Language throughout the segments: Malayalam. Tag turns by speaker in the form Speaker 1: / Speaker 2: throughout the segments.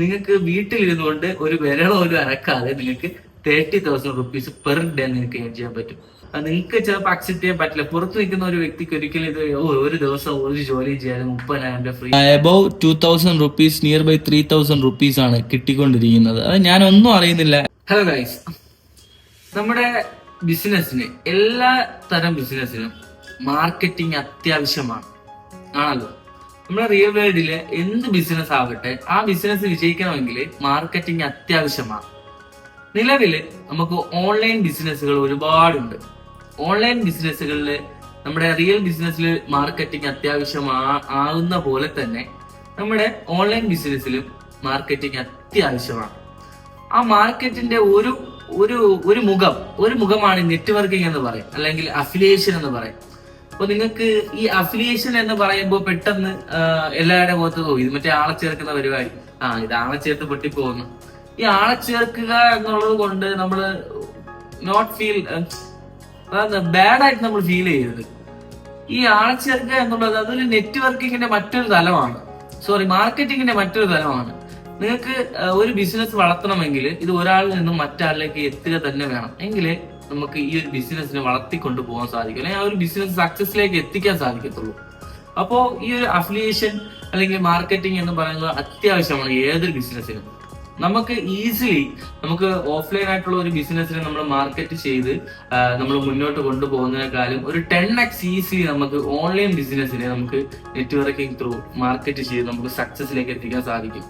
Speaker 1: നിങ്ങൾക്ക് വീട്ടിലിരുന്നുകൊണ്ട് ഒരു വിരളോ ഒരു അനക്കാതെ നിങ്ങൾക്ക് 30,000 റുപ്പീസ് പെർ ഡേ നിങ്ങൾക്ക് ഏൺ ചെയ്യാൻ പറ്റും. അത് നിങ്ങൾക്ക് ചിലപ്പോൾ അക്സെപ്റ്റ് ചെയ്യാൻ പറ്റില്ല. പുറത്ത് നിൽക്കുന്ന ഒരു വ്യക്തിക്ക് ഒരിക്കലും ഇത് ഒരു ദിവസം ഒരു ജോലി ചെയ്യാനും 30,000 രൂപ free above 2,000 rupees near by 3,000 rupees ആണ് കിട്ടിക്കൊണ്ടിരിക്കുന്നത്. അത് ഞാൻ ഒന്നും അറിയുന്നില്ല. ഹലോ ഗൈസ്, നമ്മുടെ ബിസിനസ്സിന് എല്ലാ തരം ബിസിനസ്സിനും മാർക്കറ്റിംഗ് അത്യാവശ്യമാണ് ആണല്ലോ. നമ്മുടെ റിയൽ വേൾഡിലെ എന്ത് ബിസിനസ് ആവട്ടെ, ആ ബിസിനസ് വിജയിക്കണമെങ്കിൽ മാർക്കറ്റിംഗ് അത്യാവശ്യമാണ്. നിലവിൽ നമുക്ക് ഓൺലൈൻ ബിസിനസ്സുകൾ ഒരുപാടുണ്ട്. ഓൺലൈൻ ബിസിനസ്സുകളിൽ നമ്മുടെ റിയൽ ബിസിനസ്സിൽ മാർക്കറ്റിംഗ് ആകുന്ന പോലെ തന്നെ നമ്മുടെ ഓൺലൈൻ ബിസിനസ്സിലും മാർക്കറ്റിംഗ് അത്യാവശ്യമാണ്. ആ മാർക്കറ്റിന്റെ ഒരു ഒരു ഒരു മുഖമാണ് നെറ്റ്വർക്കിംഗ് എന്ന് പറയും, അല്ലെങ്കിൽ അഫിലിയേഷൻ എന്ന് പറയും. അപ്പൊ നിങ്ങൾക്ക് ഈ അഫിലിയേഷൻ എന്ന് പറയുമ്പോൾ പെട്ടെന്ന് എല്ലാവരുടെ മുഖത്ത് പോകും ഇത് മറ്റേ ആളെ ചേർക്കുന്ന പരിപാടി, ഇത് ആളെ ചേർത്ത് പൊട്ടിപ്പോകുന്നു. ഈ ആളെ ചേർക്കുക എന്നുള്ളത് കൊണ്ട് നമ്മള് നോട്ട് ഫീൽ ബാഡായിട്ട് നമ്മൾ ഫീൽ ചെയ്യരുത്. ഈ ആളെ ചേർക്കുക എന്നുള്ളത് അതൊരു നെറ്റ്വർക്കിങ്ങിന്റെ മറ്റൊരു തലമാണ്, മാർക്കറ്റിങ്ങിന്റെ മറ്റൊരു തലമാണ്. നിങ്ങൾക്ക് ഒരു ബിസിനസ് വളർത്തണമെങ്കിൽ ഇത് ഒരാളിൽ നിന്നും മറ്റാളിലേക്ക് എത്തുക തന്നെ വേണം. എങ്കിലേ നമുക്ക് ഈ ഒരു ബിസിനസ്സിനെ വളർത്തിക്കൊണ്ടു പോകാൻ സാധിക്കും, അല്ലെങ്കിൽ ആ ഒരു ബിസിനസ് സക്സസിലേക്ക് എത്തിക്കാൻ സാധിക്കത്തുള്ളൂ. അപ്പോ ഈ ഒരു അഫിലിയേഷൻ അല്ലെങ്കിൽ മാർക്കറ്റിംഗ് എന്ന് പറയുന്നത് അത്യാവശ്യമാണ് ഏതൊരു ബിസിനസ്സിനും. നമുക്ക് ഈസിലി നമുക്ക് ഓഫ്ലൈൻ ആയിട്ടുള്ള ഒരു ബിസിനസ്സിനെ നമ്മൾ മാർക്കറ്റ് ചെയ്ത് നമ്മൾ മുന്നോട്ട് കൊണ്ടുപോകുന്നതിനേക്കാളും ഒരു 10x ഈസിലി നമുക്ക് ഓൺലൈൻ ബിസിനസ്സിനെ നമുക്ക് നെറ്റ്വർക്കിംഗ് ത്രൂ മാർക്കറ്റ് ചെയ്ത് നമുക്ക് സക്സസിലേക്ക് എത്തിക്കാൻ സാധിക്കും.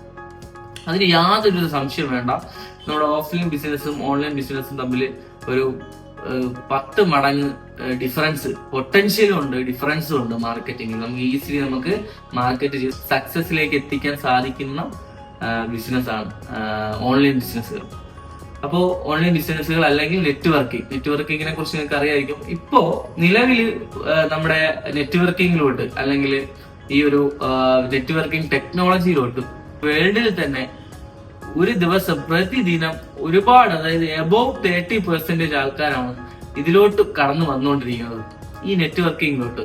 Speaker 1: അതിന് യാതൊരു സംശയം വേണ്ട. നമ്മുടെ ഓഫ്ലൈൻ ബിസിനസ്സും ഓൺലൈൻ ബിസിനസ്സും തമ്മിൽ ഒരു 10 മടങ്ങ് ഡിഫറൻസ്, പൊട്ടൻഷ്യലും ഉണ്ട്, ഡിഫറൻസും ഉണ്ട് മാർക്കറ്റിംഗിൽ. നമുക്ക് ഈസിലി നമുക്ക് മാർക്കറ്റ് ചെയ്ത് സക്സസിലേക്ക് എത്തിക്കാൻ സാധിക്കുന്ന ബിസിനസ്സാണ് ഓൺലൈൻ ബിസിനസ്സുകൾ. അപ്പോൾ ഓൺലൈൻ ബിസിനസ്സുകൾ അല്ലെങ്കിൽ നെറ്റ്വർക്കിങ്ങിനെ കുറിച്ച് നിങ്ങൾക്ക് അറിയായിരിക്കും. ഇപ്പോ നിലവിൽ നമ്മുടെ നെറ്റ്വർക്കിങ്ങിലോട്ട് അല്ലെങ്കിൽ ഈ ഒരു നെറ്റ്വർക്കിംഗ് ടെക്നോളജിയിലോട്ട് വേൾഡിൽ തന്നെ ഒരു ദിവസം പ്രതിദിനം ഒരുപാട്, അതായത് എബോവ് 30% ആൾക്കാരാണ് ഇതിലോട്ട് കടന്നു വന്നുകൊണ്ടിരിക്കുന്നത്, ഈ നെറ്റ്വർക്കിങ്ങിലോട്ട്.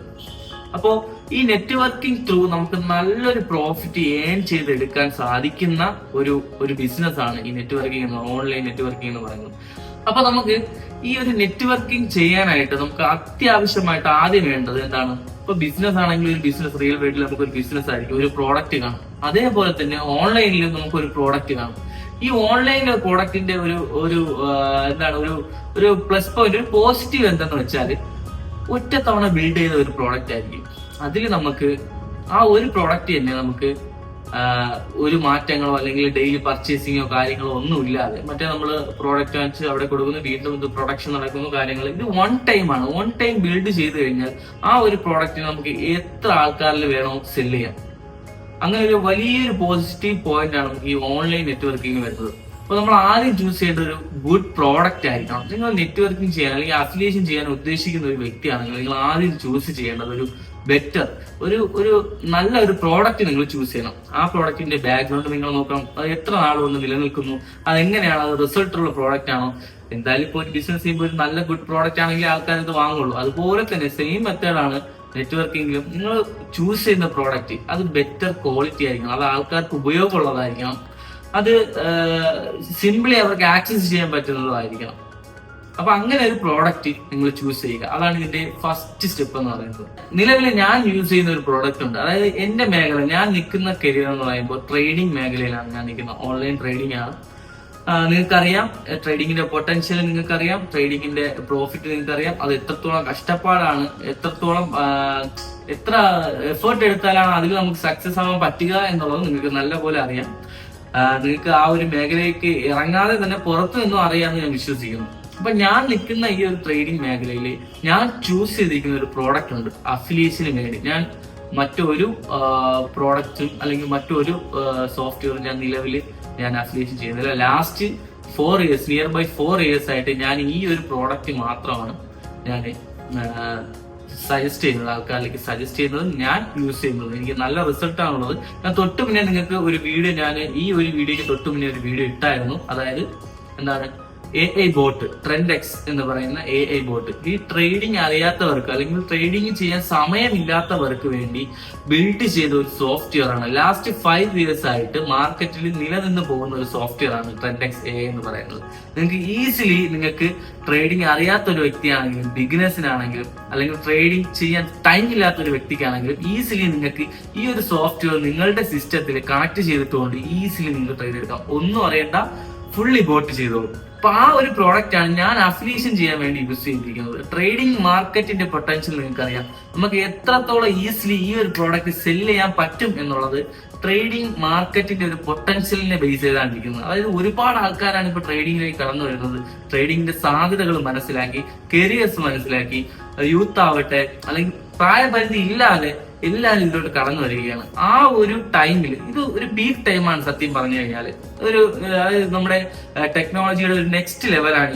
Speaker 1: അപ്പോ ഈ നെറ്റ്വർക്കിംഗ് ത്രൂ നമുക്ക് നല്ലൊരു പ്രോഫിറ്റ് ഏൺ ചെയ്തെടുക്കാൻ സാധിക്കുന്ന ഒരു ബിസിനസ് ആണ് ഈ നെറ്റ്വർക്കിംഗ് എന്ന്, ഓൺലൈൻ നെറ്റ്വർക്കിംഗ് എന്ന് പറയുന്നത്. അപ്പൊ നമുക്ക് ഈ ഒരു നെറ്റ്വർക്കിംഗ് ചെയ്യാനായിട്ട് നമുക്ക് അത്യാവശ്യമായിട്ട് ആദ്യം വേണ്ടത് എന്താണ്? ഇപ്പൊ ബിസിനസ് ആണെങ്കിൽ ഒരു ബിസിനസ്, റിയൽ വേൾഡിൽ നമുക്ക് ഒരു ബിസിനസ് ആയിരിക്കും, ഒരു പ്രോഡക്റ്റ് കാണും. അതേപോലെ തന്നെ ഓൺലൈനിലും നമുക്ക് ഒരു പ്രോഡക്റ്റ് കാണും. ഈ ഓൺലൈനിലെ പ്രോഡക്റ്റിന്റെ ഒരു പ്ലസ് പോയിന്റ്, ഒരു പോസിറ്റീവ് എന്തെന്ന് വെച്ചാൽ ഒറ്റത്തവണ ബിൽഡ് ചെയ്ത ഒരു പ്രോഡക്റ്റ് ആയിരിക്കും. അതിൽ നമുക്ക് ആ ഒരു പ്രോഡക്റ്റ് തന്നെ നമുക്ക് ഒരു മാറ്റങ്ങളോ അല്ലെങ്കിൽ ഡെയിലി പർച്ചേസിങ്ങോ കാര്യങ്ങളോ ഒന്നും ഇല്ലാതെ, മറ്റേ നമ്മൾ പ്രോഡക്റ്റ് വാങ്ങിച്ച് അവിടെ കൊടുക്കുന്നു, വീണ്ടും ഇത് പ്രൊഡക്ഷൻ നടക്കുന്നു, കാര്യങ്ങൾ ഇത് വൺ ടൈം ബിൽഡ് ചെയ്ത് കഴിഞ്ഞാൽ ആ ഒരു പ്രോഡക്റ്റിന് നമുക്ക് എത്ര ആൾക്കാരിൽ വേണോ സെല് ചെയ്യാം. അങ്ങനെ ഒരു വലിയൊരു പോസിറ്റീവ് പോയിന്റ് ആണ് നമുക്ക് ഈ ഓൺലൈൻ നെറ്റ്വർക്കിംഗ് വരുന്നത്. അപ്പൊ നമ്മൾ ആദ്യം ചൂസ് ചെയ്യേണ്ട ഒരു ഗുഡ് പ്രോഡക്റ്റ് ആയിരിക്കണം. നിങ്ങൾ നെറ്റ്വർക്കിംഗ് ചെയ്യാൻ അല്ലെങ്കിൽ അഫിലിയേഷൻ ചെയ്യാൻ ഉദ്ദേശിക്കുന്ന ഒരു വ്യക്തിയാണെങ്കിൽ നിങ്ങൾ ആദ്യം ചൂസ് ചെയ്യേണ്ടത് ഒരു ബെറ്റർ ഒരു നല്ല ഒരു പ്രോഡക്റ്റ് നിങ്ങൾ ചൂസ് ചെയ്യണം. ആ പ്രോഡക്റ്റിന്റെ ബാക്ക്ഗ്രൗണ്ട് നിങ്ങൾ നോക്കണം, അത് എത്ര നാൾ കൊണ്ട് നിലനിൽക്കുന്നു, അതെങ്ങനെയാണ്, അത് റിസൾട്ടുള്ള പ്രോഡക്റ്റ് ആണോ. എന്തായാലും ഇപ്പോൾ ഒരു ബിസിനസ് ചെയ്യുമ്പോൾ ഒരു നല്ല ഗുഡ് പ്രോഡക്റ്റ് ആണെങ്കിൽ ആൾക്കാർ ഇത് വാങ്ങുള്ളൂ. അതുപോലെ തന്നെ സെയിം മെത്തേഡാണ് നെറ്റ്വർക്കിംഗിലും. നിങ്ങൾ ചൂസ് ചെയ്യുന്ന പ്രോഡക്റ്റ് അത് ബെറ്റർ ക്വാളിറ്റി ആയിരിക്കണം, അത് ആൾക്കാർക്ക് ഉപയോഗമുള്ളതായിരിക്കണം, അത് സിംപിളി അവർക്ക് ആക്സസ് ചെയ്യാൻ പറ്റുന്നതായിരിക്കണം. അപ്പൊ അങ്ങനെ ഒരു പ്രോഡക്റ്റ് നിങ്ങൾ ചൂസ് ചെയ്യുക. അതാണ് ഇതിന്റെ ഫസ്റ്റ് സ്റ്റെപ്പ് എന്ന് പറയുന്നത്. നിലവിൽ ഞാൻ യൂസ് ചെയ്യുന്ന ഒരു പ്രോഡക്റ്റ് ഉണ്ട്. അതായത് എന്റെ മേഖല, ഞാൻ നിൽക്കുന്ന കരിയർ എന്ന് പറയുമ്പോൾ ട്രേഡിംഗ് മേഖലയിലാണ് ഞാൻ നിൽക്കുന്നത്. ഓൺലൈൻ ട്രേഡിംഗ് ആണ്. നിങ്ങൾക്കറിയാം ട്രേഡിങ്ങിന്റെ പൊട്ടൻഷ്യൽ, നിങ്ങൾക്കറിയാം ട്രേഡിങ്ങിന്റെ പ്രോഫിറ്റ്, നിങ്ങൾക്കറിയാം അത് എത്രത്തോളം കഷ്ടപ്പാടാണ്, എത്ര എഫേർട്ട് എടുത്താലാണ് അതിൽ നമുക്ക് സക്സസ് ആവാൻ പറ്റുക എന്നുള്ളത് നിങ്ങൾക്ക് നല്ലപോലെ അറിയാം. നിങ്ങൾക്ക് ആ ഒരു മേഖലയ്ക്ക് ഇറങ്ങാതെ തന്നെ പുറത്തു നിന്നും അറിയാമെന്ന് ഞാൻ വിശ്വസിക്കുന്നു. അപ്പൊ ഞാൻ നിൽക്കുന്ന ഈ ഒരു ട്രേഡിംഗ് മേഖലയിൽ ഞാൻ ചൂസ് ചെയ്തിരിക്കുന്ന ഒരു പ്രോഡക്റ്റ് ഉണ്ട്. അഫിലിയേഷന് വേണ്ടി ഞാൻ മറ്റൊരു പ്രോഡക്റ്റും അല്ലെങ്കിൽ മറ്റൊരു സോഫ്റ്റ്വെയറും ഞാൻ അഫിലിയേഷൻ ചെയ്യുന്നില്ല. Last 4 years, near by 4 years ആയിട്ട് ഞാൻ ഈ ഒരു പ്രോഡക്റ്റ് മാത്രമാണ് ഞാൻ സജസ്റ്റ് ചെയ്യുന്നത്, ആൾക്കാരിലേക്ക് സജസ്റ്റ് ചെയ്യുന്നത്, ഞാൻ യൂസ് ചെയ്യുന്നത്. എനിക്ക് നല്ല റിസൾട്ട് ആണുള്ളത്. ഞാൻ തൊട്ട് മുന്നേ നിങ്ങൾക്ക് ഒരു വീഡിയോ, ഈ ഒരു വീഡിയോക്ക് തൊട്ട് മുന്നേ ഒരു വീഡിയോ ഇട്ടായിരുന്നു. അതായത് എന്താണ്, AI ബോട്ട്, ട്രെൻഡ് എക്സ് എന്ന് പറയുന്ന AI ബോട്ട്. ഈ ട്രേഡിംഗ് അറിയാത്തവർക്ക് അല്ലെങ്കിൽ ട്രേഡിംഗ് ചെയ്യാൻ സമയമില്ലാത്തവർക്ക് വേണ്ടി ബിൽഡ് ചെയ്ത ഒരു സോഫ്റ്റ്വെയർ ആണ്. ലാസ്റ്റ് 5 years ആയിട്ട് മാർക്കറ്റിൽ നിലനിന്ന് പോകുന്ന ഒരു സോഫ്റ്റ്വെയർ ആണ് ട്രെൻഡ് എക്സ് AI എന്ന് പറയുന്നത്. നിങ്ങൾക്ക് ഈസിലി നിങ്ങൾക്ക് ട്രേഡിംഗ് അറിയാത്ത ഒരു വ്യക്തിയാണെങ്കിലും ബിഗിനേഴ്സിനാണെങ്കിലും അല്ലെങ്കിൽ ട്രേഡിംഗ് ചെയ്യാൻ ടൈം ഇല്ലാത്ത ഒരു വ്യക്തിക്കാണെങ്കിലും ഈസിലി നിങ്ങൾക്ക് ഈ ഒരു സോഫ്റ്റ്വെയർ നിങ്ങളുടെ സിസ്റ്റത്തിൽ കണക്ട് ചെയ്തിട്ടുകൊണ്ട് ഈസിലി നിങ്ങൾക്ക് ട്രേഡ് എടുക്കാം. ഒന്നും അറിയണ്ട, ഫുള്ളി ബോട്ട് ചെയ്തോളൂ. അപ്പൊ ആ ഒരു പ്രോഡക്റ്റ് ആണ് ഞാൻ അഫിലിയേഷൻ ചെയ്യാൻ വേണ്ടി യൂസ് ചെയ്തിരിക്കുന്നത്. ട്രേഡിംഗ് മാർക്കറ്റിന്റെ പൊട്ടൻഷ്യൽ നിങ്ങൾക്ക് അറിയാം. നമുക്ക് എത്രത്തോളം ഈസിലി ഈ ഒരു പ്രോഡക്റ്റ് സെല് ചെയ്യാൻ പറ്റും എന്നുള്ളത് ട്രേഡിംഗ് മാർക്കറ്റിന്റെ ഒരു പൊട്ടൻഷ്യലിനെ ബേസ് ചെയ്താണ് ഇരിക്കുന്നത്. അതായത് ഒരുപാട് ആൾക്കാരാണ് ഇപ്പൊ ട്രേഡിംഗിലേക്ക് കടന്നു വരുന്നത്. ട്രേഡിംഗിന്റെ സാധ്യതകൾ മനസ്സിലാക്കി, കരിയേഴ്സ് മനസ്സിലാക്കി, യൂത്ത് ആവട്ടെ അല്ലെങ്കിൽ പ്രായപരിധി ഇല്ലാതെ എല്ലാവരും ഇതിലോട്ട് കടന്നു വരികയാണ്. ആ ഒരു ടൈമിൽ ഇത് ഒരു പീക്ക് ടൈമാണ് സത്യം പറഞ്ഞു കഴിഞ്ഞാൽ. ഒരു നമ്മുടെ ടെക്നോളജിയുടെ ഒരു നെക്സ്റ്റ് ലെവലാണ്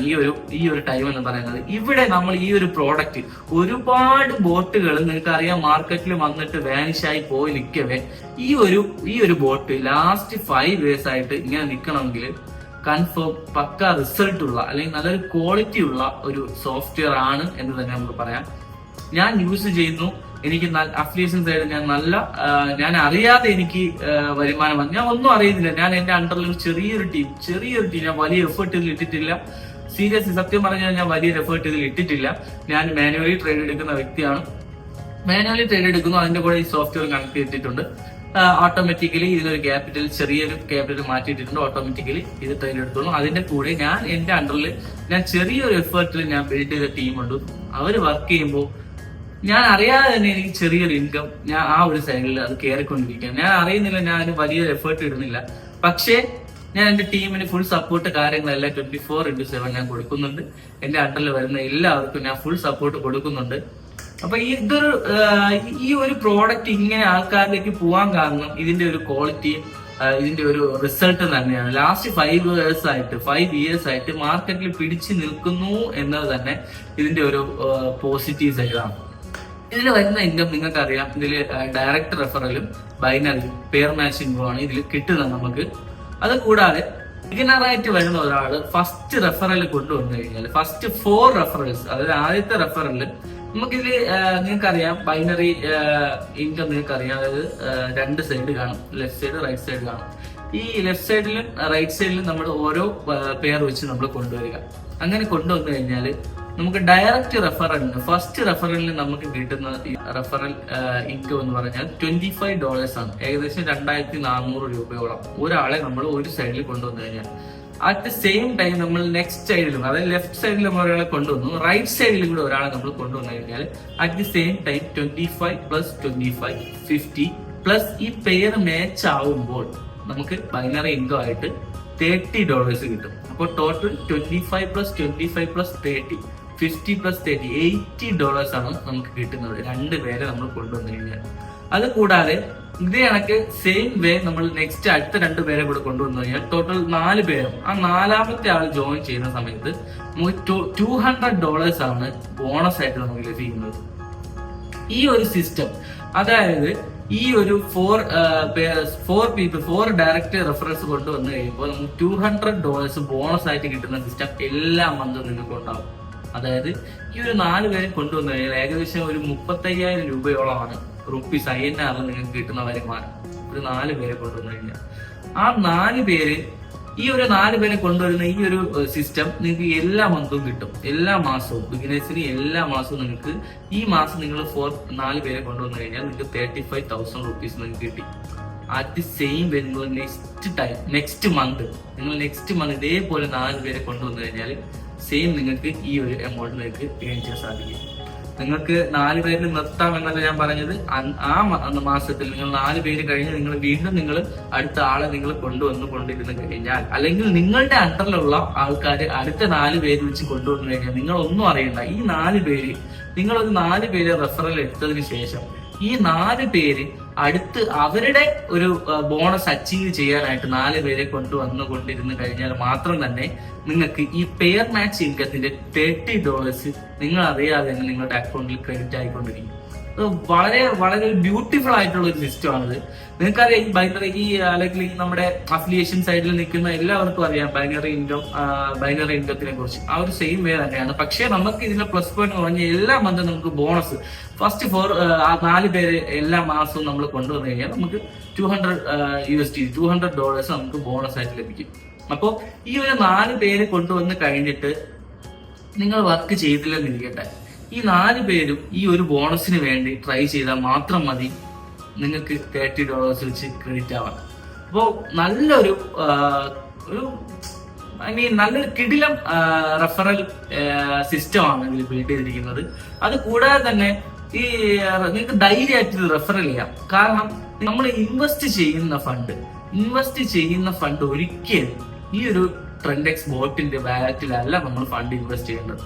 Speaker 1: ഈ ഒരു ടൈം എന്ന് പറയുന്നത്. ഇവിടെ നമ്മൾ ഈ ഒരു പ്രോഡക്റ്റ് ഒരുപാട് ബോട്ടുകൾ നിങ്ങൾക്ക് അറിയാം മാർക്കറ്റിൽ വന്നിട്ട് വാനിഷായി പോയി നിൽക്കവേ ഈ ഒരു ബോട്ട് ലാസ്റ്റ് 5 years ആയിട്ട് ഇങ്ങനെ നിൽക്കണമെങ്കിൽ കൺഫേം പക്ക റിസൾട്ട് ഉള്ള അല്ലെങ്കിൽ നല്ലൊരു ക്വാളിറ്റി ഉള്ള ഒരു സോഫ്റ്റ്വെയർ ആണ് എന്ന് തന്നെ നമുക്ക് പറയാം. ഞാൻ യൂസ് ചെയ്യുന്നു, എനിക്ക് അഫിലിയേഷൻ സൈഡ് ഞാൻ അറിയാതെ എനിക്ക് വരുമാനം വന്നു. ഞാൻ ഒന്നും അറിയുന്നില്ല. ഞാൻ എന്റെ അണ്ടറിൽ ഒരു ചെറിയൊരു ടീം ഞാൻ വലിയ എഫേർട്ട് ഇതിൽ ഇട്ടിട്ടില്ല. സീരിയസ്ലി സത്യം പറഞ്ഞാൽ ഞാൻ വലിയൊരു എഫേർട്ട് ഇതിൽ ഇട്ടിട്ടില്ല. ഞാൻ മാനുവലി ട്രേഡ് എടുക്കുന്ന വ്യക്തിയാണ്. മാനുവലി ട്രേഡ് എടുക്കുന്നു, അതിന്റെ കൂടെ ഈ സോഫ്റ്റ്വെയർ കണക്ട് ചെയ്തിട്ടുണ്ട്. ഓട്ടോമാറ്റിക്കലി ഇതിനൊരു ചെറിയൊരു ക്യാപിറ്റൽ മാറ്റിയിട്ടുണ്ട്. ഓട്ടോമാറ്റിക്കലി ഇത് ട്രേഡ് എടുത്തോളൂ. അതിന്റെ കൂടെ ഞാൻ എന്റെ അണ്ടറിൽ ഞാൻ ചെറിയൊരു എഫേർട്ടിൽ ഞാൻ ബിൽഡ് ചെയ്ത ടീമുണ്ട്. അവർ വർക്ക് ചെയ്യുമ്പോൾ ഞാൻ അറിയാതെ തന്നെ എനിക്ക് ചെറിയൊരു ഇൻകം ഞാൻ ആ ഒരു സൈഡിൽ അത് കയറിക്കൊണ്ടിരിക്കുകയാണ്. ഞാൻ അറിയുന്നില്ല, ഞാൻ അതിന് വലിയൊരു എഫേർട്ട് ഇടുന്നില്ല. പക്ഷേ ഞാൻ എന്റെ ടീമിന് ഫുൾ സപ്പോർട്ട് കാര്യങ്ങളെല്ലാം 24/7 ഞാൻ കൊടുക്കുന്നുണ്ട്. എന്റെ അണ്ടറിൽ വരുന്ന എല്ലാവർക്കും ഞാൻ ഫുൾ സപ്പോർട്ട് കൊടുക്കുന്നുണ്ട്. അപ്പൊ ഈ ഒരു പ്രോഡക്റ്റ് ഇങ്ങനെ ആൾക്കാരിലേക്ക് പോകാൻ കാരണം ഇതിന്റെ ഒരു ക്വാളിറ്റിയും ഇതിന്റെ ഒരു റിസൾട്ട് തന്നെയാണ്. ലാസ്റ്റ് 5 years ആയിട്ട് മാർക്കറ്റിൽ പിടിച്ചു നിൽക്കുന്നു എന്നത് തന്നെ ഇതിന്റെ ഒരു പോസിറ്റീവ് സൈഡാണ്. ഇതിൽ വരുന്ന ഇൻകം നിങ്ങൾക്ക് അറിയാം. ഇതിൽ ഡയറക്റ്റ് റെഫറലും ബൈനറി പെയർ മാച്ചിങ്ങും ആണ് ഇതിൽ കിട്ടുന്നത് നമുക്ക്. അത് കൂടാതെ ബിഗിനറായിട്ട് വരുന്ന ഒരാൾ ഫസ്റ്റ് റെഫറൽ കൊണ്ടുവന്നു കഴിഞ്ഞാൽ ഫസ്റ്റ് 4 റെഫറൽസ്, അതായത് ആദ്യത്തെ റെഫറലിൽ നമുക്കിതിൽ നിങ്ങൾക്കറിയാം ബൈനറി ഇൻകം നിങ്ങൾക്കറിയാം. അതായത് 2 സൈഡ് കാണും, ലെഫ്റ്റ് സൈഡ് റൈറ്റ് സൈഡ് കാണും. ഈ ലെഫ്റ്റ് സൈഡിലും റൈറ്റ് സൈഡിലും നമ്മൾ ഓരോ പെയർ വെച്ച് നമ്മൾ കൊണ്ടുവരിക. അങ്ങനെ കൊണ്ടുവന്നു കഴിഞ്ഞാൽ നമുക്ക് ഡയറക്റ്റ് റെഫറലിന് ഫസ്റ്റ് റെഫറലിന് നമുക്ക് കിട്ടുന്ന റെഫറൽ ഇൻകം എന്ന് പറഞ്ഞാൽ $25 ആണ്. ഏകദേശം 2400 രൂപയോളം ഒരാളെ നമ്മൾ ഒരു സൈഡിൽ കൊണ്ടുവന്നു കഴിഞ്ഞാൽ അറ്റ് ദ സെയിം ടൈം നമ്മൾ നെക്സ്റ്റ് സൈഡിലും അതായത് ലെഫ്റ്റ് സൈഡിൽ നമ്മൾ ഒരാളെ കൊണ്ടുവന്നു, റൈറ്റ് സൈഡിലും കൂടെ ഒരാളെ നമ്മൾ കൊണ്ടുവന്നു കഴിഞ്ഞാൽ at the same time 25 + 25 50 plus ഈ പെയർ മാച്ച് ആവുമ്പോൾ നമുക്ക് ബൈനറി ഇൻകം ആയിട്ട് $30 കിട്ടും. അപ്പോൾ ടോട്ടൽ 25 + 25 + 30 50 + 30 $80 ആണ് നമുക്ക് കിട്ടുന്നത് 2 പേരെ നമ്മൾ കൊണ്ടുവന്നു കഴിഞ്ഞാൽ. അത് കൂടാതെ ഇതേ കണക്ക് സെയിം വേ നമ്മൾ നെക്സ്റ്റ് അടുത്ത 2 പേരെ കൂടെ കൊണ്ടുവന്നു കഴിഞ്ഞാൽ ടോട്ടൽ 4 പേരും. ആ 4ാമത്തെ ആൾ ജോയിൻ ചെയ്യുന്ന സമയത്ത് നമുക്ക് $200 ആണ് ബോണസ് ആയിട്ട് നമുക്ക് ലഭിക്കുന്നത്. ഈ ഒരു സിസ്റ്റം, അതായത് ഈ ഒരു 4 ഡയറക്റ്റ് റെഫറൻസ് കൊണ്ടുവന്നു കഴിയുമ്പോൾ നമുക്ക് $200 ബോണസ് ആയിട്ട് കിട്ടുന്ന സിസ്റ്റം എല്ലാ മന്തും നിങ്ങൾക്ക് ഉണ്ടാവും. അതായത് ഈ ഒരു 4 പേരെ കൊണ്ടുവന്നു കഴിഞ്ഞാൽ ഏകദേശം ഒരു 35,000 രൂപയോളമാണ് റുപ്പീസ് INR നിങ്ങൾക്ക് കിട്ടുന്ന വരുമാനം ഒരു 4 പേരെ കൊണ്ടുവന്നു കഴിഞ്ഞാൽ. ആ 4 പേര് ഈ ഒരു 4 പേരെ കൊണ്ടുവരുന്ന ഈ ഒരു സിസ്റ്റം നിങ്ങൾക്ക് എല്ലാ മന്തും കിട്ടും. എല്ലാ മാസവും ബിഗിനേഴ്സിന് എല്ലാ മാസവും നിങ്ങൾക്ക് ഈ മാസം നിങ്ങൾ 4 പേരെ കൊണ്ടുവന്നു കഴിഞ്ഞാൽ നിങ്ങൾക്ക് 35,000 റുപ്പീസ് നിങ്ങൾക്ക് കിട്ടി. അറ്റ് ദി സെയിം വേ നിങ്ങൾ നെക്സ്റ്റ് മന്ത് ഇതേപോലെ 4 പേരെ കൊണ്ടുവന്നു കഴിഞ്ഞാൽ സെയിം നിങ്ങൾക്ക് ഈ ഒരു എമൗണ്ട് നിങ്ങൾക്ക് ഏൺ ചെയ്യാൻ സാധിക്കും. നിങ്ങൾക്ക് 4 പേരിൽ നിർത്താം എന്നല്ല ഞാൻ പറഞ്ഞത്. ആ മാസത്തിൽ നിങ്ങൾ 4 പേര് കഴിഞ്ഞ് നിങ്ങൾ വീണ്ടും അടുത്ത ആളെ നിങ്ങൾ കൊണ്ടിരുന്നു കഴിഞ്ഞാൽ അല്ലെങ്കിൽ നിങ്ങളുടെ അണ്ടറിലുള്ള ആൾക്കാർ അടുത്ത 4 പേര് വെച്ച് കൊണ്ടുവന്നു കഴിഞ്ഞാൽ നിങ്ങൾ ഒന്നും അറിയണ്ട. ഈ 4 പേര് നിങ്ങളൊരു 4 പേര് റെഫറൽ എടുത്തതിന് ശേഷം ഈ 4 പേര് അടുത്ത് അവരുടെ ഒരു ബോണസ് അച്ചീവ് ചെയ്യാനായിട്ട് 4 പേരെ കൊണ്ടിരുന്നു കഴിഞ്ഞാൽ മാത്രം തന്നെ നിങ്ങൾക്ക് ഈ പെയർ മാച്ച് ഇൻകത്തിന്റെ $30 നിങ്ങൾ അറിയാതെ തന്നെ നിങ്ങളുടെ അക്കൗണ്ടിൽ ക്രെഡിറ്റ് ആയിക്കൊണ്ടിരിക്കും. വളരെ വളരെ ബ്യൂട്ടിഫുൾ ആയിട്ടുള്ള ഒരു സിസ്റ്റമാണിത്. നിങ്ങൾക്കറിയാം ഈ ബൈനറി അല്ലെങ്കിൽ നമ്മുടെ അഫിലിയേഷൻ സൈഡിൽ നിൽക്കുന്ന എല്ലാവർക്കും അറിയാം ബൈനറി ഇൻകത്തിനെ കുറിച്ച്. ആ ഒരു സെയിം വേ തന്നെയാണ്. പക്ഷേ നമുക്ക് ഇതിന്റെ പ്ലസ് പോയിന്റ് എന്ന് പറഞ്ഞാൽ എല്ലാ മന്തും നമുക്ക് ബോണസ് ഫസ്റ്റ് ആ 4 പേര് എല്ലാ മാസവും നമ്മൾ കൊണ്ടുവന്നു കഴിഞ്ഞാൽ നമുക്ക് $200 നമുക്ക് ബോണസ് ആയിട്ട് ലഭിക്കും. അപ്പോ ഈ ഒരു 4 പേര് കൊണ്ടുവന്ന് കഴിഞ്ഞിട്ട് നിങ്ങൾ വർക്ക് ചെയ്തില്ലെന്നിരിക്കട്ടെ, ഈ 4 പേരും ഈ ഒരു ബോണസിന് വേണ്ടി ട്രൈ ചെയ്താൽ മാത്രം മതി നിങ്ങൾക്ക് $30 വെച്ച് ക്രെഡിറ്റ് ആവാം. അപ്പോൾ നല്ലൊരു നല്ലൊരു കിടിലം റെഫറൽ സിസ്റ്റമാണ് ഇതിൽ ബിൽഡ് ചെയ്തിരിക്കുന്നത്. അത് കൂടാതെ തന്നെ ഈ നിങ്ങൾക്ക് ധൈര്യമായിട്ട് റെഫറൽ ചെയ്യാം. കാരണം നമ്മൾ ഇൻവെസ്റ്റ് ചെയ്യുന്ന ഫണ്ട് ഒരിക്കലും ഈ ഒരു ട്രെൻഡെക്സ് ബോട്ടിന്റെ വാലറ്റിലല്ല നമ്മൾ ഫണ്ട് ഇൻവെസ്റ്റ് ചെയ്യേണ്ടത്.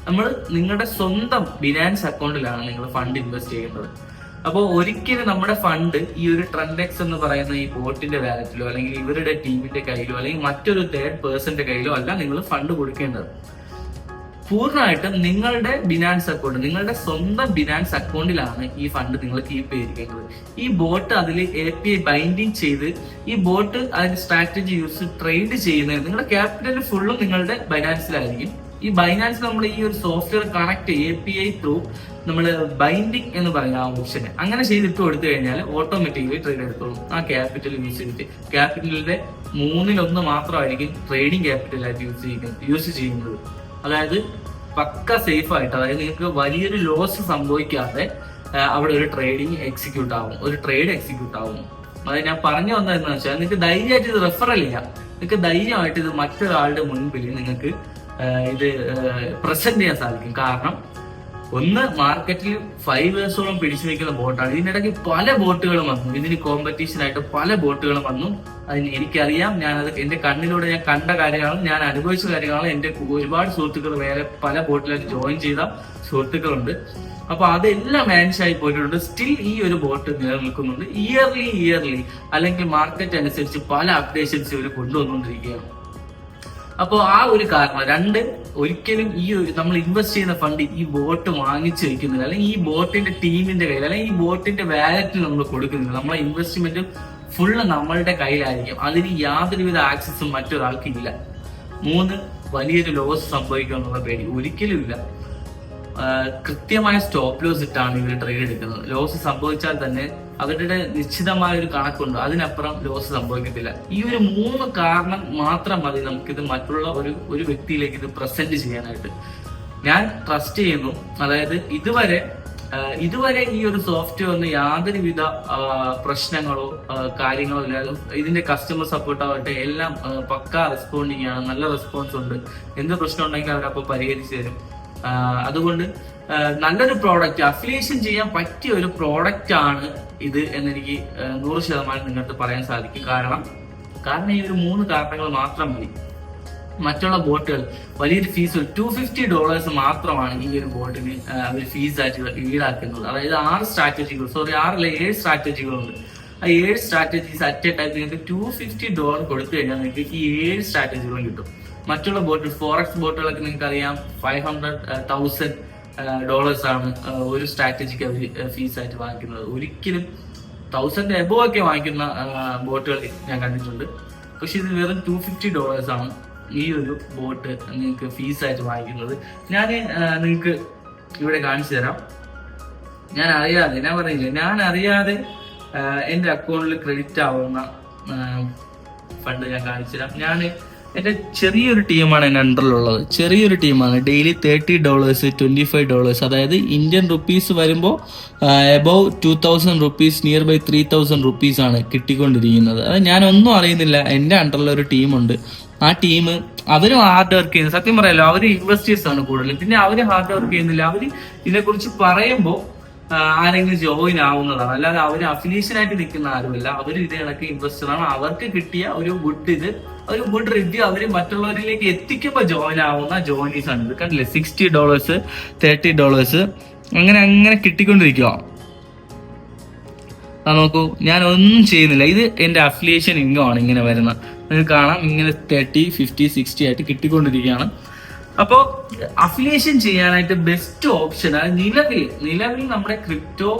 Speaker 1: നമ്മൾ നിങ്ങളുടെ സ്വന്തം ബിനാൻസ് അക്കൗണ്ടിലാണ് നിങ്ങൾ ഫണ്ട് ഇൻവെസ്റ്റ് ചെയ്യുന്നത്. അപ്പോൾ ഒരിക്കലും നമ്മുടെ ഫണ്ട് ഈ ഒരു ട്രെൻഡെക്സ് എന്ന് പറയുന്ന ഈ ബോട്ടിന്റെ വാലറ്റിലോ അല്ലെങ്കിൽ ഇവരുടെ ടീമിന്റെ കയ്യിലോ അല്ലെങ്കിൽ മറ്റൊരു തേർഡ് പേഴ്സന്റെ കയ്യിലോ അല്ല നിങ്ങൾ ഫണ്ട് കൊടുക്കേണ്ടത്. പൂർണ്ണമായിട്ടും നിങ്ങളുടെ ബിനാൻസ് അക്കൗണ്ട്, നിങ്ങളുടെ സ്വന്തം ബിനാൻസ് അക്കൗണ്ടിലാണ് ഈ ഫണ്ട് നിങ്ങൾ കീപ്പ് ചെയ്തിരിക്കുന്നത്. ഈ ബോട്ട് അതിൽ API ബൈൻഡിങ് ചെയ്ത് ഈ ബോട്ട് അതിന്റെ സ്ട്രാറ്റജി യൂസ് ട്രേഡ് ചെയ്യുന്നത് നിങ്ങളുടെ ക്യാപിറ്റൽ ഫുള്ളും നിങ്ങളുടെ ബൈനാൻസിലായിരിക്കും. ഈ ബൈനാൻസ് നമ്മൾ ഈ ഒരു സോഫ്റ്റ്വെയർ കണക്ട് API ത്രൂ നമ്മൾ ബൈൻഡിങ് എന്ന് പറയുന്ന ആ ഓപ്ഷന് അങ്ങനെ ചെയ്തിട്ട് കൊടുത്തു കഴിഞ്ഞാൽ ഓട്ടോമാറ്റിക്കലി ട്രേഡ് എടുത്തോളും. ആ ക്യാപിറ്റൽ യൂസ് ചെയ്തിട്ട് ക്യാപിറ്റലിന്റെ 1/3 മാത്രമായിരിക്കും ട്രേഡിംഗ് ക്യാപിറ്റലായിട്ട് യൂസ് ചെയ്യുന്നത്. അതായത് പക്ക സേഫ് ആയിട്ട്, അതായത് നിങ്ങൾക്ക് വലിയൊരു ലോസ് സംഭവിക്കാതെ അവിടെ ഒരു ട്രേഡ് എക്സിക്യൂട്ട് ആവും. അതായത് ഞാൻ പറഞ്ഞു വന്നതെന്ന് വെച്ചാൽ നിങ്ങൾക്ക് ധൈര്യമായിട്ട് ഇത് റെഫറൽ ചെയ്യാം. നിങ്ങൾക്ക് ധൈര്യമായിട്ട് ഇത് മറ്റൊരാളുടെ മുൻപിൽ നിങ്ങൾക്ക് ഇത് പ്രസന്റ് ചെയ്യാൻ സാധിക്കും. കാരണം ഒന്ന്, മാർക്കറ്റിൽ 5 ഇയേഴ്സോളം പിടിച്ചു നിൽക്കുന്ന ബോട്ടാണ്. ഇതിനിടയ്ക്ക് പല ബോട്ടുകളും വന്നു, ഇതിന് കോമ്പറ്റീഷൻ ആയിട്ട് പല ബോട്ടുകളും വന്നു. അതിന് എനിക്കറിയാം, ഞാനത് എന്റെ കണ്ണിലൂടെ ഞാൻ കണ്ട കാര്യങ്ങളും ഞാൻ അനുഭവിച്ച കാര്യങ്ങളും. എന്റെ ഒരുപാട് സുഹൃത്തുക്കൾ വേറെ പല ബോട്ടിലായിട്ട് ജോയിൻ ചെയ്ത സുഹൃത്തുക്കളുണ്ട്. അപ്പൊ അതെല്ലാം മാനേജ് ആയി പോയിട്ടുണ്ട്. സ്റ്റിൽ ഈ ഒരു ബോട്ട് നിലനിൽക്കുന്നുണ്ട്. ഇയർലി അല്ലെങ്കിൽ മാർക്കറ്റ് അനുസരിച്ച് പല അപ്ഡേഷൻസ് ഇവർ കൊണ്ടുവന്നുകൊണ്ടിരിക്കുകയാണ്. അപ്പോൾ ആ ഒരു കാരണം. 2, ഒരിക്കലും ഈ നമ്മൾ ഇൻവെസ്റ്റ് ചെയ്യുന്ന ഫണ്ട് ഈ ബോട്ട് വാങ്ങിച്ചു വെക്കുന്നില്ല, അല്ലെങ്കിൽ ഈ ബോട്ടിന്റെ ടീമിന്റെ കയ്യിൽ അല്ലെങ്കിൽ ഈ ബോട്ടിന്റെ വാലറ്റിൽ നമ്മൾ കൊടുക്കുന്നില്ല. നമ്മളെ ഇൻവെസ്റ്റ്മെന്റ് ഫുള്ള് നമ്മളുടെ കയ്യിലായിരിക്കും. അതിന് യാതൊരുവിധ ആക്സസും മറ്റൊരാൾക്ക് ഇല്ല. 3, വലിയൊരു ലോസ് സംഭവിക്കുമെന്നുള്ള പേടി ഒരിക്കലും ഇല്ല. കൃത്യമായ സ്റ്റോപ്പ് ലോസ് ഇട്ടാണ് ഇവർ ട്രേഡ് എടുക്കുന്നത്. ലോസ് സംഭവിച്ചാൽ തന്നെ അവരുടെ നിശ്ചിതമായ ഒരു കണക്കുണ്ട്, അതിനപ്പുറം ലോസ് സംഭവിക്കത്തില്ല. ഈ ഒരു 3 കാരണം മാത്രം മതി നമുക്കിത് മറ്റുള്ള ഒരു വ്യക്തിയിലേക്ക് ഇത് പ്രസന്റ് ചെയ്യാനായിട്ട്. ഞാൻ ട്രസ്റ്റ് ചെയ്യുന്നു. അതായത് ഇതുവരെ ഈ ഒരു സോഫ്റ്റ്വെയറിന് യാതൊരുവിധ പ്രശ്നങ്ങളോ കാര്യങ്ങളോ ഇല്ലാതെ ഇതിന്റെ കസ്റ്റമർ സപ്പോർട്ട് ആവട്ടെ എല്ലാം പക്ക റെസ്പോണ്ടിങ് ആണ്. നല്ല റെസ്പോൺസ് ഉണ്ട്. എന്ത് പ്രശ്നം ഉണ്ടെങ്കിലും അവരപ്പോൾ പരിഹരിച്ചു തരും. അതുകൊണ്ട് നല്ലൊരു പ്രോഡക്റ്റ്, അഫിലിയേഷൻ ചെയ്യാൻ പറ്റിയ ഒരു പ്രോഡക്റ്റ് ആണ് ഇത് എന്നെനിക്ക് 100% നിങ്ങൾക്ക് പറയാൻ സാധിക്കും. കാരണം ഈ ഒരു 3 കാരണങ്ങൾ മാത്രം മതി. മറ്റുള്ള ബോട്ടുകൾ വലിയൊരു ഫീസ് $250 മാത്രമാണ് ഈ ഒരു ബോട്ടിന് അവർ ഫീസ് ആയിട്ട് ഈടാക്കുന്നത്. അതായത് 6 സ്ട്രാറ്റജികളുണ്ട്. ആ 7 സ്ട്രാറ്റജീസ് അറ്റ് എ ടൈം നിങ്ങൾക്ക് $250 കൊടുത്തു കഴിഞ്ഞാൽ നിങ്ങൾക്ക് ഈ 7 സ്ട്രാറ്റജികളും കിട്ടും. മറ്റുള്ള ബോട്ടുകൾ, ഫോറക്സ് ബോട്ടുകളൊക്കെ നിങ്ങൾക്ക് അറിയാം, $500,000 ആണ് ഒരു സ്ട്രാറ്റജിക്ക് അവർ ഫീസ് ആയിട്ട് വാങ്ങിക്കുന്നത്. ഒരിക്കലും 1000 എബോവ് ഒക്കെ വാങ്ങിക്കുന്ന ബോട്ടുകൾ ഞാൻ കണ്ടിട്ടുണ്ട്. പക്ഷെ ഇത് വെറും $250 ആണ് ഈ ഒരു ബോട്ട് നിങ്ങൾക്ക് ഫീസ് ആയിട്ട് വാങ്ങിക്കുന്നത്. ഞാൻ നിങ്ങൾക്ക് ഇവിടെ കാണിച്ചു തരാം. ഞാൻ അറിയാതെ എൻ്റെ അക്കൗണ്ടിൽ ക്രെഡിറ്റ് ആവുന്ന ഫണ്ട് ഞാൻ കാണിച്ചു തരാം. എന്റെ ചെറിയൊരു ടീമാണ് എൻ്റെ അണ്ടറിലുള്ളത്. ചെറിയൊരു ടീമാണ്. ഡെയിലി $30, $25, അതായത് ഇന്ത്യൻ റുപ്പീസ് വരുമ്പോൾ above 2000 rupees, near by 3000 rupees ആണ് കിട്ടിക്കൊണ്ടിരിക്കുന്നത്. അത് ഞാനൊന്നും അറിയുന്നില്ല. എൻ്റെ അണ്ടറിലൊരു ടീമുണ്ട്. ആ ടീം അവരും ഹാർഡ് വർക്ക് ചെയ്യുന്നു. സത്യം പറയാലോ, അവർ ഇൻവെസ്റ്റേഴ്സ് ആണ് കൂടുതൽ. പിന്നെ അവർ ഹാർഡ് വർക്ക് ചെയ്യുന്നില്ല. അവർ ഇതിനെക്കുറിച്ച് പറയുമ്പോൾ ആരെങ്കിലും ജോയിൻ ആവുന്നതാണ്, അല്ലാതെ അവർ അഫിലിയേഷൻ ആയിട്ട് നിൽക്കുന്ന ആരുമല്ല. അവർ ഇത് കണക്ക് ഇൻവെസ്റ്റർ ആണ്. അവർക്ക് കിട്ടിയ ഒരു ഗുഡ് റിവ്യൂ അവർ മറ്റുള്ളവരിലേക്ക് എത്തിക്കുമ്പോൾ ജോയിൻ ആവുന്ന ജോയിനീസ് ആണ്. ഇത് കണ്ടില്ലേ, $60, $30 അങ്ങനെ കിട്ടിക്കൊണ്ടിരിക്കുക. നോക്കൂ, ഞാൻ ഒന്നും ചെയ്യുന്നില്ല. ഇത് എന്റെ അഫിലിയേഷൻ ഇൻകം ആണ് ഇങ്ങനെ വരുന്നത്. നിങ്ങൾക്ക് കാണാം, ഇങ്ങനെ 30, 50, 60 ആയിട്ട് കിട്ടിക്കൊണ്ടിരിക്കുകയാണ്. അപ്പോ അഫിലിയേഷൻ ചെയ്യാനായിട്ട് ബെസ്റ്റ് ഓപ്ഷൻ, നിലവിൽ നമ്മുടെ ക്രിപ്റ്റോ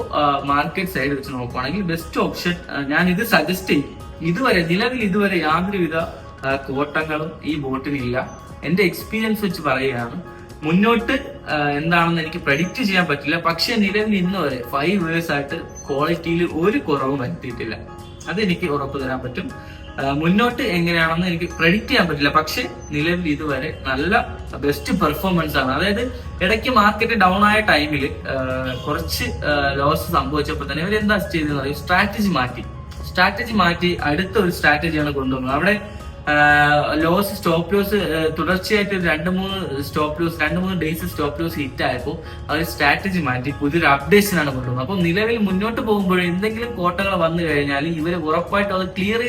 Speaker 1: മാർക്കറ്റ് സൈഡ് വെച്ച് നോക്കുവാണെങ്കിൽ ബെസ്റ്റ് ഓപ്ഷൻ ഞാൻ ഇത് സജസ്റ്റ് ചെയ്യും. ഇതുവരെ യാതൊരുവിധ കോട്ടങ്ങളും ഈ ബോട്ടിനില്ല. എന്റെ എക്സ്പീരിയൻസ് വെച്ച് പറയുകയാണ്. മുന്നോട്ട് എന്താണെന്ന് എനിക്ക് പ്രഡിക്റ്റ് ചെയ്യാൻ പറ്റില്ല. പക്ഷെ നിലവിൽ ഇന്ന് വരെ 5 years ആയിട്ട് ക്വാളിറ്റിയിൽ ഒരു കുറവും വരുത്തിയിട്ടില്ല. അതെനിക്ക് ഉറപ്പ് തരാൻ പറ്റും. മുന്നോട്ട് എങ്ങനെയാണെന്ന് എനിക്ക് പ്രഡിക്റ്റ് ചെയ്യാൻ പറ്റില്ല. പക്ഷെ നിലവിൽ ഇതുവരെ നല്ല ബെസ്റ്റ് പെർഫോമൻസ് ആണ്. അതായത് ഇടയ്ക്ക് മാർക്കറ്റ് ഡൗൺ ആയ ടൈമിൽ കുറച്ച് ലോസ് സംഭവിച്ചപ്പോൾ തന്നെ ഇവർ എന്താ ചെയ്തത്, സ്ട്രാറ്റജി മാറ്റി അടുത്ത ഒരു സ്ട്രാറ്റജിയാണ് കൊണ്ടുവന്നത്. അവിടെ ലോസ് സ്റ്റോപ്പ് ലോസ് തുടർച്ചയായിട്ട് 2-3 ഡേയ്സ് സ്റ്റോപ്പ് ലോസ് ഹിറ്റ് ആയപ്പോൾ അവർ സ്ട്രാറ്റജി മാറ്റി പുതിയൊരു അപ്ഡേഷൻ ആണ് കൊണ്ടുവന്നത്. അപ്പൊ നിലവിൽ മുന്നോട്ട് പോകുമ്പോൾ എന്തെങ്കിലും കോട്ടകൾ വന്നു കഴിഞ്ഞാൽ ഇവർ ഉറപ്പായിട്ടും അത് ക്ലിയർ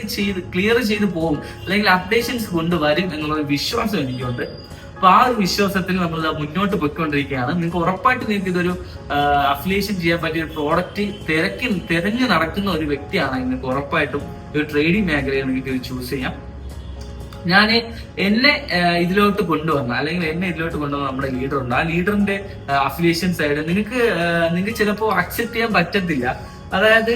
Speaker 1: ചെയ്ത് പോകും, അല്ലെങ്കിൽ അപ്ഡേഷൻസ് കൊണ്ടുവരും എന്നുള്ള വിശ്വാസം എനിക്കുണ്ട്. അപ്പൊ ആ ഒരു വിശ്വാസത്തിൽ നമ്മൾ മുന്നോട്ട് പോയിക്കൊണ്ടിരിക്കുകയാണ്. നിങ്ങൾക്ക് ഉറപ്പായിട്ട് നിങ്ങൾക്ക് ഇതൊരു അഫിലിയേഷൻ ചെയ്യാൻ പറ്റിയ ഒരു പ്രോഡക്റ്റ് തിരഞ്ഞു നടക്കുന്ന ഒരു വ്യക്തിയാണെങ്കിൽ നിങ്ങൾക്ക് ഉറപ്പായിട്ടും ഒരു ട്രേഡിംഗ് മേഖലയിൽ നിങ്ങൾക്ക് ഇത് ചൂസ് ചെയ്യാം. എന്നെ ഇതിലോട്ട് കൊണ്ടുവന്ന നമ്മുടെ ലീഡർ ഉണ്ട്. ആ ലീഡറിന്റെ അഫിലിയേഷൻ സൈഡ് നിങ്ങൾക്ക് ചിലപ്പോൾ അക്സെപ്റ്റ് ചെയ്യാൻ പറ്റത്തില്ല. അതായത്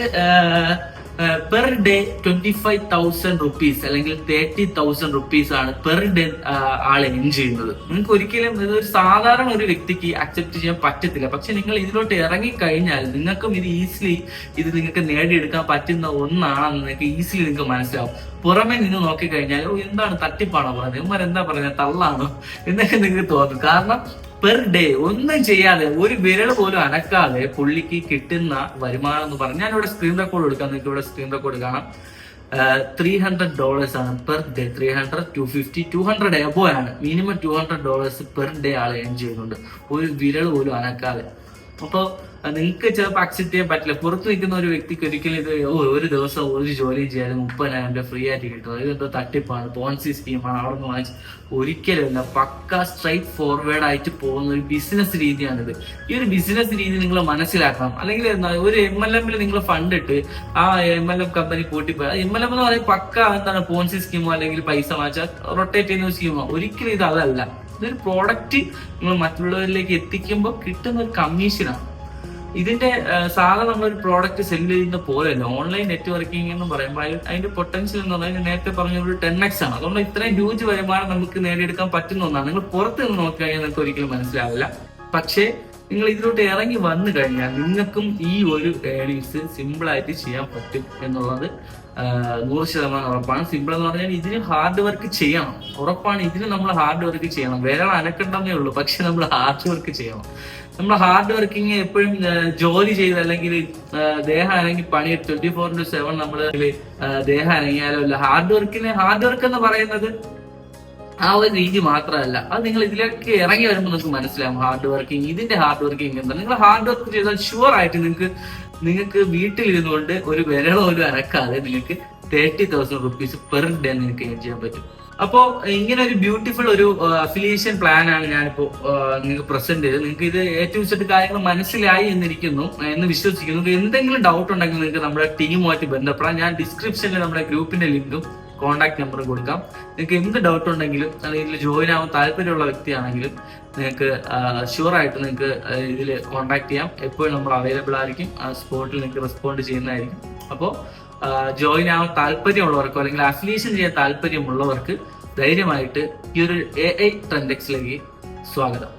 Speaker 1: പെർ ഡേ 25,000 rupees അല്ലെങ്കിൽ 30,000 rupees ആണ് പെർ ഡേ ആൾ എൻ ചെയ്യുന്നത്. നിങ്ങൾക്ക് ഒരിക്കലും ഇതൊരു സാധാരണ ഒരു വ്യക്തിക്ക് അക്സെപ്റ്റ് ചെയ്യാൻ പറ്റത്തില്ല. പക്ഷെ നിങ്ങൾ ഇതിലോട്ട് ഇറങ്ങിക്കഴിഞ്ഞാൽ നിങ്ങൾക്കും ഇത് നിങ്ങൾക്ക് നേടിയെടുക്കാൻ പറ്റുന്ന ഒന്നാണെന്ന് നിങ്ങൾക്ക് നിങ്ങൾക്ക് മനസ്സിലാവും. പുറമെ നിന്ന് നോക്കിക്കഴിഞ്ഞാൽ എന്താണ് തട്ടിപ്പാണോ പറഞ്ഞത്, ഇവന്മാരെന്താ പറയുന്നത്, തള്ളാണോ എന്നൊക്കെ നിങ്ങൾക്ക് തോന്നും. കാരണം പെർ ഡേ ഒന്നും ചെയ്യാതെ ഒരു വിരൽ പോലും അനക്കാതെ പുള്ളിക്ക് കിട്ടുന്ന വരുമാനം എന്ന് പറഞ്ഞാൽ ഞാനിവിടെ സ്ക്രീൻ റെക്കോർഡ് എടുക്കാം. നിങ്ങൾക്ക് ഇവിടെ സ്ക്രീൻ റെക്കോർഡ് കാണാം. $300 ആണ് പെർ ഡേ. 300, 250, 200 എബോ ആണ്. മിനിമം $200 പെർ ഡേ ആൾ ഏൺ ചെയ്യുന്നുണ്ട്, ഒരു വിരൽ പോലും അനക്കാതെ. അപ്പൊ നിങ്ങൾക്ക് ചിലപ്പോൾ അക്സെപ്റ്റ് ചെയ്യാൻ പറ്റില്ല. പുറത്ത് നിൽക്കുന്ന ഒരു വ്യക്തിക്ക് ഒരിക്കലും ഇത് ഒരു ദിവസം ഒരു ജോലി ചെയ്യാതെ 30,000 ഫ്രീ ആയിട്ട് കിട്ടും, ഇതെന്തോ തട്ടിപ്പാണ്, പോൺസി സ്കീമാണ്, അവിടെ നിന്ന് വാങ്ങിച്ച് ഒരിക്കലുമില്ല. പക്ക സ്ട്രൈറ്റ് ഫോർവേഡ് ആയിട്ട് പോകുന്ന ഒരു ബിസിനസ് രീതിയാണിത്. ഈ ഒരു ബിസിനസ് രീതി നിങ്ങൾ മനസ്സിലാക്കണം. അല്ലെങ്കിൽ ഒരു MLM നിങ്ങൾ ഫണ്ട് ഇട്ട് ആ MLM കമ്പനി കൂട്ടിപ്പോയി, MLM എന്ന് പറയുന്നത് പക്ക എന്താണ് പോൺസി സ്കീമോ അല്ലെങ്കിൽ പൈസ വാങ്ങിച്ചാൽ റൊട്ടേറ്റ് ചെയ്യുന്ന ഒരു സ്കീമോ, ഒരിക്കലും ഇത് അതല്ല. ഇതൊരു പ്രോഡക്റ്റ് നിങ്ങൾ മറ്റുള്ളവരിലേക്ക് എത്തിക്കുമ്പോൾ കിട്ടുന്ന ഒരു കമ്മീഷനാണ്. ഇതിന്റെ സാധാരണ നമ്മളൊരു പ്രോഡക്റ്റ് സെല്ല് ചെയ്യുന്ന പോലെയല്ല. ഓൺലൈൻ നെറ്റ്വർക്കിംഗ് എന്ന് പറയുമ്പോൾ അതിന്റെ പൊട്ടൻഷ്യൽ എന്ന് പറഞ്ഞാൽ നേരത്തെ പറഞ്ഞ ഒരു 10x ആണ്. അതുകൊണ്ട് ഇത്രയും ഹ്യൂജ് വരുമാനം നമുക്ക് നേടിയെടുക്കാൻ പറ്റുന്ന ഒന്നാണ്. നിങ്ങൾ പുറത്ത് നിന്ന് നോക്കിക്കഴിഞ്ഞാൽ നിങ്ങൾക്ക് ഒരിക്കലും മനസ്സിലാവില്ല. പക്ഷേ നിങ്ങൾ ഇതിലോട്ട് ഇറങ്ങി വന്നു കഴിഞ്ഞാൽ നിങ്ങൾക്കും ഈ ഒരു ഏണിങ്സ് സിമ്പിൾ ആയിട്ട് ചെയ്യാൻ പറ്റും എന്നുള്ളത് 100% ഉറപ്പാണ്. സിമ്പിൾ എന്ന് പറഞ്ഞാൽ ഇതിന് ഹാർഡ് വർക്ക് ചെയ്യണം, ഉറപ്പാണ്. ഇതിന് നമ്മൾ ഹാർഡ് വർക്ക് ചെയ്യണം. വിരൽ അനക്കണ്ടെന്നേ ഉള്ളൂ, പക്ഷെ നമ്മൾ ഹാർഡ് വർക്ക് ചെയ്യണം. നമ്മൾ ഹാർഡ് വർക്കിങ് എപ്പോഴും ജോലി ചെയ്ത് അല്ലെങ്കിൽ ദേഹം അനങ്ങി പണിയെടുത്ത് 24/7 നമ്മള് ദേഹം അനങ്ങിയാലോ അല്ല. ഹാർഡ് വർക്ക് എന്ന് പറയുന്നത് ആ ഒരു രീതി മാത്രമല്ല, അത് നിങ്ങൾ ഇതിലേക്ക് ഇറങ്ങി വരുമ്പോൾ നിങ്ങൾക്ക് മനസ്സിലാവും ഇതിന്റെ ഹാർഡ് വർക്കിംഗ് എന്താ. നിങ്ങൾ ഹാർഡ് വർക്ക് ചെയ്താൽ ഷുവർ ആയിട്ട് നിങ്ങൾക്ക് വീട്ടിലിരുന്നുകൊണ്ട് ഒരു വിരള പോലും അനക്കാതെ നിങ്ങൾക്ക് 30,000 rupees പെർ ഡേ നിങ്ങൾക്ക് ഏൺ ചെയ്യാൻ പറ്റും. അപ്പോ ഇങ്ങനെ ഒരു ബ്യൂട്ടിഫുൾ ഒരു അഫിലിയേഷൻ പ്ലാൻ ആണ് ഞാനിപ്പോ നിങ്ങൾക്ക് പ്രസന്റ് ചെയ്തത്. നിങ്ങൾക്ക് ഇത് ഏറ്റവും സെറ്റ് കാര്യങ്ങൾ മനസ്സിലായി എന്ന് വിശ്വസിക്കുന്നു. എന്തെങ്കിലും ഡൗട്ട് ഉണ്ടെങ്കിൽ നിങ്ങൾക്ക് നമ്മുടെ ടീമുമായിട്ട് ബന്ധപ്പെടാം. ഞാൻ ഡിസ്ക്രിപ്ഷനിൽ നമ്മുടെ ഗ്രൂപ്പിന്റെ ലിങ്കും കോൺടാക്ട് നമ്പറും കൊടുക്കാം. നിങ്ങൾക്ക് എന്ത് ഡൗട്ട് ഉണ്ടെങ്കിലും അല്ലെങ്കിൽ ജോയിൻ ആവാൻ താല്പര്യമുള്ള വ്യക്തിയാണെങ്കിലും നിങ്ങൾക്ക് ഷുവറായിട്ട് നിങ്ങൾക്ക് ഇതിൽ കോൺടാക്ട് ചെയ്യാം. എപ്പോഴും നമ്മൾ അവൈലബിൾ ആയിരിക്കും. ആ സ്പോട്ടിൽ നിങ്ങൾക്ക് റെസ്പോണ്ട് ചെയ്യുന്നതായിരിക്കും. അപ്പോൾ ജോയിൻ ആവാൻ താല്പര്യമുള്ളവർക്കോ അല്ലെങ്കിൽ അഫിലിയേഷൻ ചെയ്യാൻ താല്പര്യമുള്ളവർക്ക് ധൈര്യമായിട്ട് ഈ ഒരു AI Trendexലേക്ക് സ്വാഗതം.